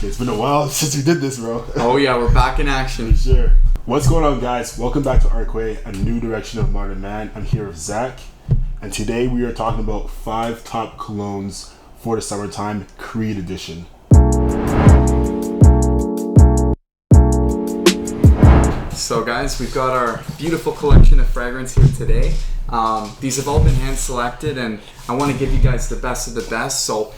It's been a while since we did this, bro. Oh yeah, we're back in action. For sure. What's going on, guys? Welcome back to Arcway, a new direction of modern man. I'm here with Zack, and today we are talking about 5 top colognes for the summertime, CREED edition. So guys, we've got our beautiful collection of fragrance here today. These have all been hand selected, and I want to give you guys the best of the best. So,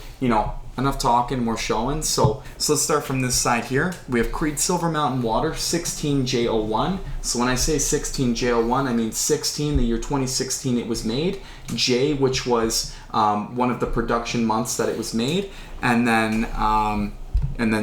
enough talking, more showing. So let's start from this side here. We have CREED Silver Mountain Water 16J01. So when I say 16J01, I mean 16, the year 2016 it was made. J, which was one of the production months that it was made. And then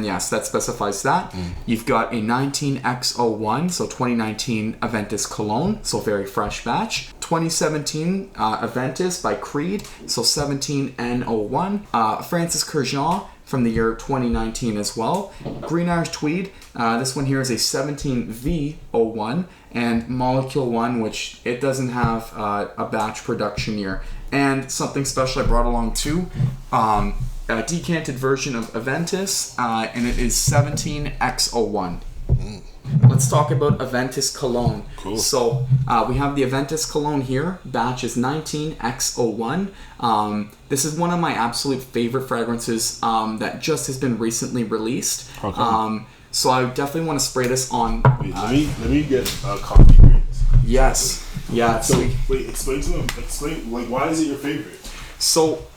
yes, that specifies that. You've got a 19X01, so 2019 Aventus Cologne, so very fresh batch. 2017 Aventus by CREED, so 17N01. Francis Kurkdjian from the year 2019 as well. Green Irish Tweed, this one here is a 17V01, and Molecule 1, which it doesn't have a batch production year. And something special I brought along too, a decanted version of Aventus, and it is 17X01. Let's talk about Aventus Cologne. Cool. So we have the Aventus Cologne here. Batch is 19X01. This is one of my absolute favorite fragrances that just has been recently released. Okay. So I definitely want to spray this on. Let me get a copy grades. Yes. Yeah. So wait, explain to them. Explain, why is it your favorite? So,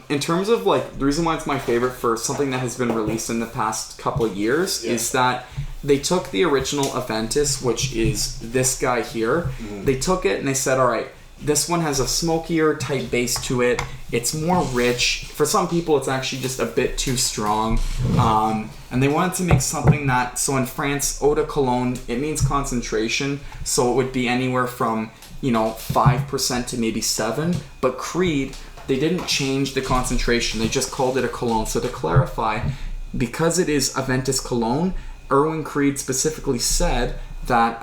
in terms of the reason why it's my favorite for something that has been released in the past couple of years is that they took the original Aventus, which is this guy here. They took it and they said, all right, this one has a smokier type base to it. It's more rich. For some people, it's actually just a bit too strong. And they wanted to make something that, so in France, eau de cologne, it means concentration. So it would be anywhere from, 5% to maybe 7. But CREED, they didn't change the concentration. They just called it a cologne. So to clarify, because it is Aventus Cologne, Erwin CREED specifically said that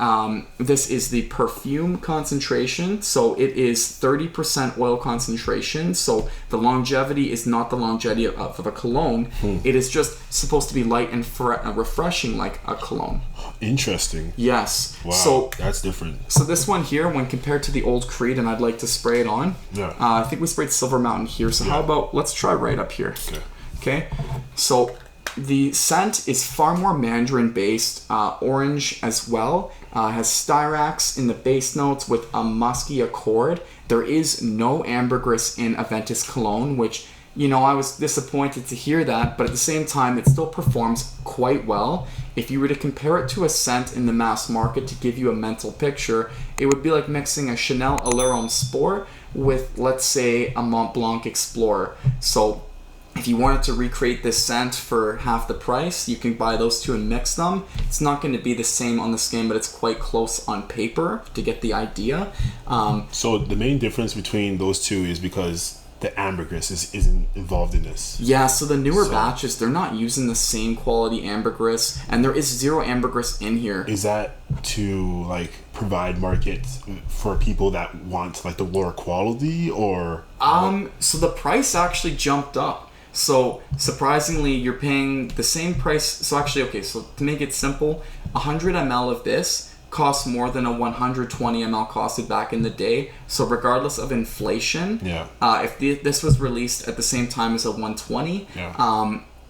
this is the perfume concentration. So it is 30% oil concentration. So the longevity is not the longevity of a cologne. It is just supposed to be light and refreshing like a cologne. Interesting. Yes. Wow, so that's different. So this one here, when compared to the old CREED, and I'd like to spray it on. Yeah. I think we sprayed Silver Mountain here. So how about, let's try right up here. Okay. So the scent is far more mandarin based, orange as well. Has styrax in the base notes with a musky accord. There is no ambergris in Aventus Cologne, which, I was disappointed to hear that, but at the same time, it still performs quite well. If you were to compare it to a scent in the mass market to give you a mental picture, it would be like mixing a Chanel Allure Sport with, let's say, a Mont Blanc Explorer. So if you wanted to recreate this scent for half the price, you can buy those two and mix them. It's not going to be the same on the skin, but it's quite close on paper to get the idea. So the main difference between those two is because the ambergris isn't involved in this. Yeah, so the newer batches, they're not using the same quality ambergris, and there is zero ambergris in here. Is that to provide market for people that want the lower quality, or? So the price actually jumped up. So surprisingly, you're paying the same price. So actually, okay, so to make it simple, 100 ml of this costs more than a 120 ml costed back in the day. So regardless of inflation, if this was released at the same time as a 120,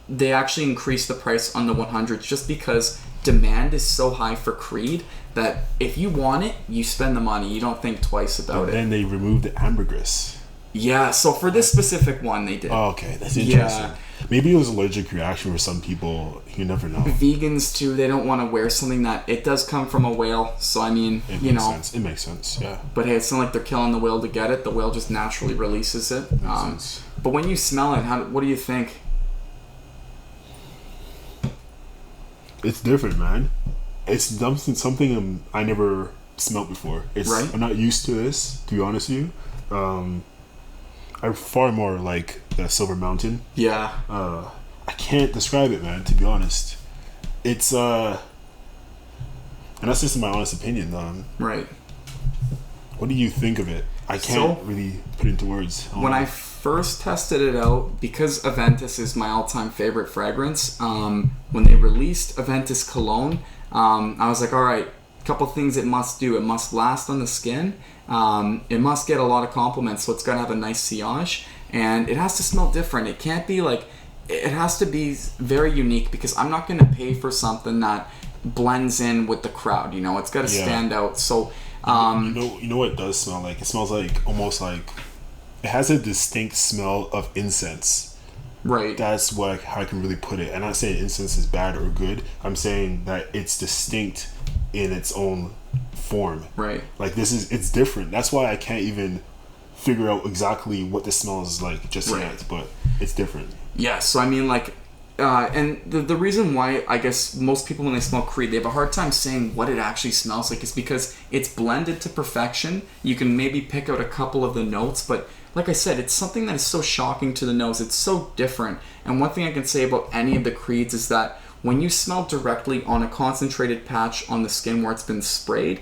they actually increased the price on the 100s just because demand is so high for CREED that if you want it, you spend the money. You don't think twice about it. And then they removed the ambergris. Yeah, so for this specific one, they did. Oh, okay, that's interesting. Yeah. Maybe it was allergic reaction for some people. You never know. Vegans, too, they don't want to wear something that... It does come from a whale, so I mean, It makes sense. It makes sense, yeah. But hey, it's not like they're killing the whale to get it. The whale just naturally releases it. Makes sense. But when you smell it, what do you think? It's different, man. It's something I never smelled before. Right? I'm not used to this, to be honest with you. I'm far more like the Silver Mountain. Yeah. I can't describe it, man, to be honest. It's and that's just my honest opinion. Right. What do you think of it? I can't really put into words. When I first tested it out, because Aventus is my all-time favorite fragrance, when they released Aventus Cologne, I was like, all right, a couple things it must do. It must last on the skin. It must get a lot of compliments, so it's got to have a nice sillage. And it has to smell different. It can't be like... It has to be very unique, because I'm not going to pay for something that blends in with the crowd. You know, it's got to stand out. So, you know what it does smell like? It smells like almost like it has a distinct smell of incense. Right. That's how I can really put it. I'm not saying incense is bad or good. I'm saying that it's distinct in its own form. Right. Like it's different. That's why I can't even figure out exactly what the smell is like just yet. But it's different. Yeah, so I mean, like, and the reason why I guess most people, when they smell Creed, they have a hard time saying what it actually smells like is because it's blended to perfection. You can maybe pick out a couple of the notes, but like I said, it's something that is so shocking to the nose. It's so different. And one thing I can say about any of the Creeds is that when you smell directly on a concentrated patch on the skin where it's been sprayed,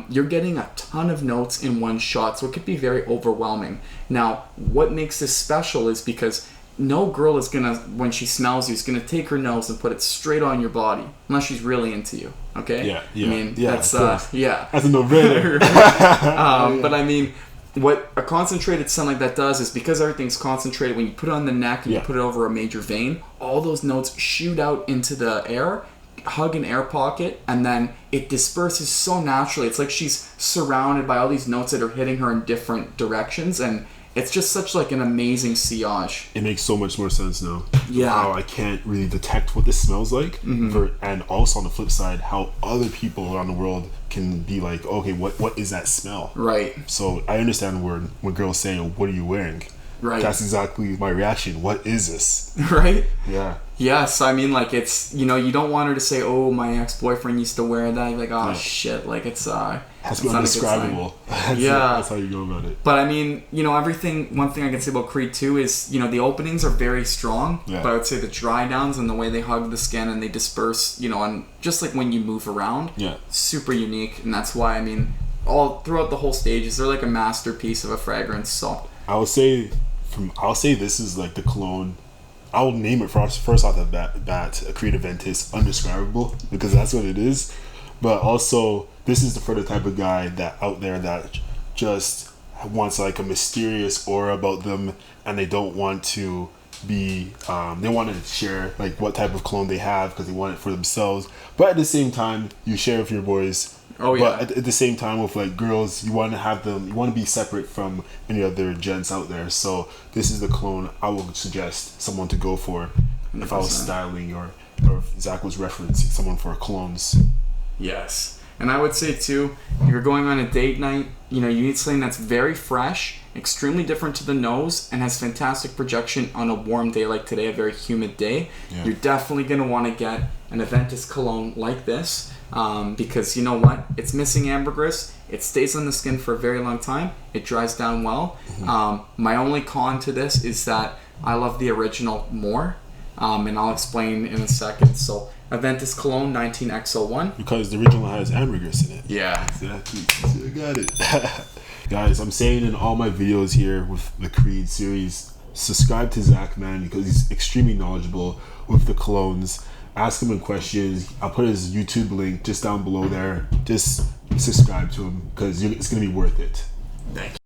you're getting a ton of notes in one shot, so it could be very overwhelming. Now, what makes this special is because no girl is gonna, when she smells you, is gonna take her nose and put it straight on your body unless she's really into you. Okay? Yeah. I mean, that's that's a But no-brainer. I mean, what a concentrated scent like that does is, because everything's concentrated, when you put it on the neck and you put it over a major vein, all those notes shoot out into the air, hug an air pocket, and then it disperses so naturally. It's like she's surrounded by all these notes that are hitting her in different directions, and it's just such like an amazing sillage. It makes so much more sense now. Yeah. How I can't really detect what this smells like. And also on the flip side, how other people around the world can be like, okay, what is that smell? Right. So I understand when girls say, what are you wearing? Right. That's exactly my reaction. What is this? Right? Yeah. Yes, I mean, like, it's, you know, you don't want her to say, oh, my ex-boyfriend used to wear that. You're like, oh, shit, like, it's, has to be undescribable. That's how you go about it. But I mean, you know, one thing I can say about Creed 2 is, you know, the openings are very strong, but I would say the dry downs and the way they hug the skin and they disperse, you know, and just like when you move around, super unique. And that's why, I mean, all throughout the whole stages, they're like a masterpiece of a fragrance. So I'll say this is like the cologne. I'll name it first off the bat, a CREED AVENTUS undescribable, because that's what it is. But also, this is for the type of guy that out there that just wants like a mysterious aura about them, and they don't want to be they want to share like what type of cologne they have because they want it for themselves, but at the same time you share with your boys. But at the same time with like girls, you want to be separate from any other gents out there. So this is the cologne I would suggest someone to go for 100%. If I was styling or if Zach was referencing someone for colognes. Yes. And I would say too, if you're going on a date night, you know, you need something that's very fresh, extremely different to the nose, and has fantastic projection on a warm day like today, a very humid day. You're definitely going to want to get an Aventus cologne like this, because you know what? It's missing ambergris. It stays on the skin for a very long time. It dries down well. My only con to this is that I love the original more, and I'll explain in a second. So Aventus Cologne 19X01. Because the original has ambergris in it. Yeah. Exactly. I got it. Guys, I'm saying in all my videos here with the Creed series, subscribe to Zack, man, because he's extremely knowledgeable with the colognes. Ask him questions. I'll put his YouTube link just down below there. Just subscribe to him because it's going to be worth it. Thank you.